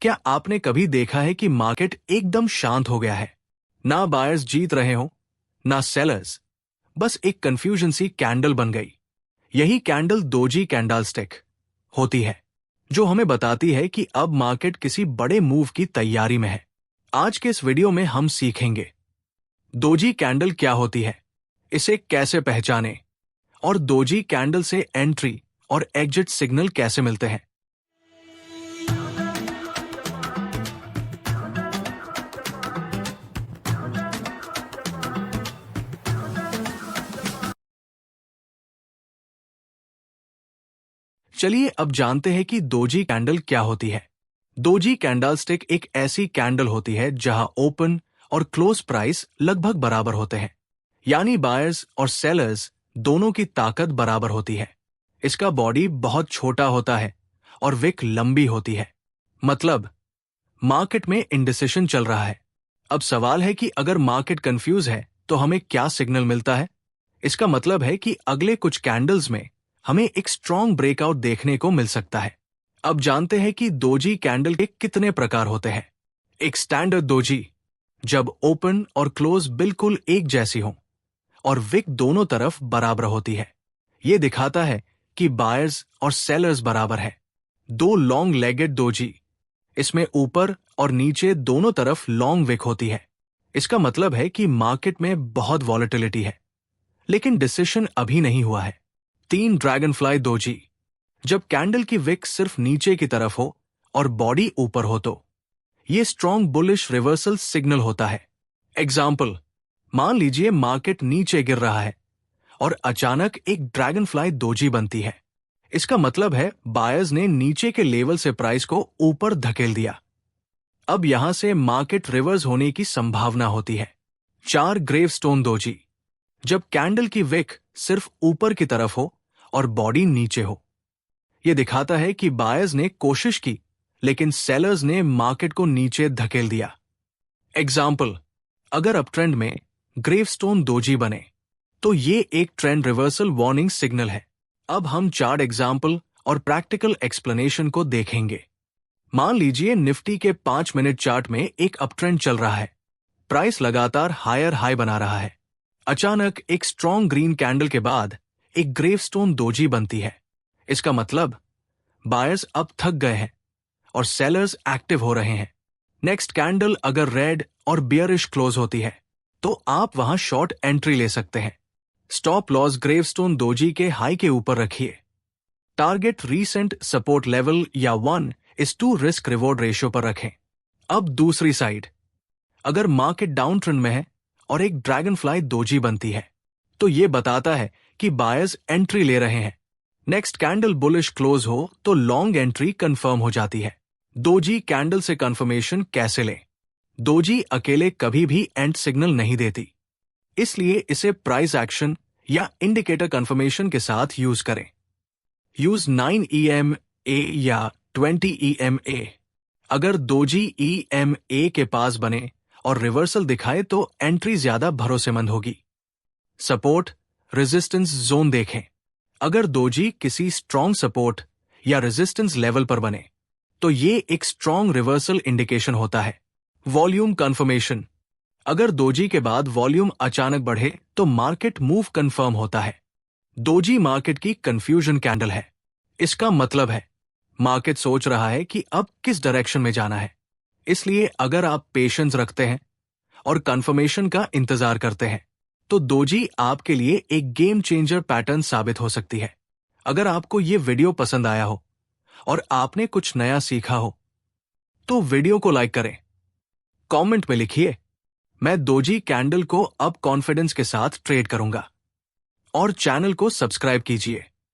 क्या आपने कभी देखा है कि मार्केट एकदम शांत हो गया है? ना बायर्स जीत रहे हो, ना सेलर्स, बस एक कंफ्यूजन सी कैंडल बन गई। यही कैंडल दोजी कैंडलस्टिक होती है, जो हमें बताती है कि अब मार्केट किसी बड़े मूव की तैयारी में है। आज के इस वीडियो में हम सीखेंगे दोजी कैंडल क्या होती है, इसे कैसे पहचानें और दोजी कैंडल से एंट्री और एग्जिट सिग्नल कैसे मिलते हैं। चलिए अब जानते हैं कि दोजी कैंडल क्या होती है। दोजी कैंडलस्टिक एक ऐसी कैंडल होती है जहां ओपन और क्लोज प्राइस लगभग बराबर होते हैं, यानी बायर्स और सेलर्स दोनों की ताकत बराबर होती है। इसका बॉडी बहुत छोटा होता है और विक लंबी होती है, मतलब मार्केट में इंडिसिशन चल रहा है। अब सवाल है कि अगर मार्केट कंफ्यूज है तो हमें क्या सिग्नल मिलता है। इसका मतलब है कि अगले कुछ कैंडल्स में हमें एक स्ट्रॉन्ग ब्रेकआउट देखने को मिल सकता है। अब जानते हैं कि दोजी कैंडल के कितने प्रकार होते हैं। एक स्टैंडर्ड दोजी, जब ओपन और क्लोज बिल्कुल एक जैसी हो और विक दोनों तरफ बराबर होती है। यह दिखाता है कि बायर्स और सेलर्स बराबर है। दो लॉन्ग लेगेड दोजी, इसमें ऊपर और नीचे दोनों तरफ लॉन्ग विक होती है। इसका मतलब है कि मार्केट में बहुत वॉलेटिलिटी है, लेकिन डिसीजन अभी नहीं हुआ है। तीन ड्रैगनफ्लाई दोजी, जब कैंडल की विक सिर्फ नीचे की तरफ हो और बॉडी ऊपर हो तो यह स्ट्रॉन्ग बुलिश रिवर्सल सिग्नल होता है। एग्जाम्पल, मान लीजिए मार्केट नीचे गिर रहा है और अचानक एक ड्रैगनफ्लाई दोजी बनती है। इसका मतलब है बायर्स ने नीचे के लेवल से प्राइस को ऊपर धकेल दिया। अब यहां से मार्केट रिवर्स होने की संभावना होती है। चार ग्रेवस्टोन दोजी, जब कैंडल की विक सिर्फ ऊपर की तरफ हो और बॉडी नीचे हो। यह दिखाता है कि बायर्स ने कोशिश की, लेकिन सेलर्स ने मार्केट को नीचे धकेल दिया। एग्जाम्पल, अगर अपट्रेंड में ग्रेवस्टोन दोजी बने तो ये एक ट्रेंड रिवर्सल वार्निंग सिग्नल है। अब हम चार्ट एग्जाम्पल और प्रैक्टिकल एक्सप्लेनेशन को देखेंगे। मान लीजिए निफ्टी के 5 मिनट चार्ट में एक अपट्रेंड चल रहा है। प्राइस लगातार हायर हाई बना रहा है। अचानक एक स्ट्रॉन्ग ग्रीन कैंडल के बाद एक ग्रेवस्टोन दोजी बनती है। इसका मतलब बायर्स अब थक गए हैं और सेलर्स एक्टिव हो रहे हैं। नेक्स्ट कैंडल अगर रेड और बियरिश क्लोज होती है तो आप वहां शॉर्ट एंट्री ले सकते हैं। स्टॉप लॉस ग्रेवस्टोन दोजी के हाई के ऊपर रखिए। टारगेट रीसेंट सपोर्ट लेवल या 1:2 रिस्क रिवॉर्ड रेशियो पर रखें। अब दूसरी साइड, अगर मार्केट डाउन ट्रेंड में है और एक ड्रैगनफ्लाई दोजी बनती है तो यह बताता है कि बायर्स एंट्री ले रहे हैं। नेक्स्ट कैंडल बुलिश क्लोज हो तो लॉन्ग एंट्री कंफर्म हो जाती है। दोजी कैंडल से कंफर्मेशन कैसे लें? दोजी अकेले कभी भी एंड सिग्नल नहीं देती, इसलिए इसे प्राइस एक्शन या इंडिकेटर कंफर्मेशन के साथ यूज करें। यूज 9 EMA या 20 EMA। अगर दोजी EMA के पास बने और रिवर्सल दिखाए तो एंट्री ज्यादा भरोसेमंद होगी। सपोर्ट रेजिस्टेंस जोन देखें। अगर दोजी किसी स्ट्रॉन्ग सपोर्ट या रेजिस्टेंस लेवल पर बने तो ये एक स्ट्रॉन्ग रिवर्सल इंडिकेशन होता है। वॉल्यूम कंफर्मेशन, अगर दोजी के बाद वॉल्यूम अचानक बढ़े तो मार्केट मूव कंफर्म होता है। दोजी मार्केट की कंफ्यूजन कैंडल है। इसका मतलब है मार्केट सोच रहा है कि अब किस डायरेक्शन में जाना है। इसलिए अगर आप पेशेंस रखते हैं और कंफर्मेशन का इंतजार करते हैं तो दोजी आपके लिए एक गेम चेंजर पैटर्न साबित हो सकती है। अगर आपको ये वीडियो पसंद आया हो और आपने कुछ नया सीखा हो तो वीडियो को लाइक करें। कमेंट में लिखिए, मैं दोजी कैंडल को अब कॉन्फिडेंस के साथ ट्रेड करूंगा, और चैनल को सब्सक्राइब कीजिए।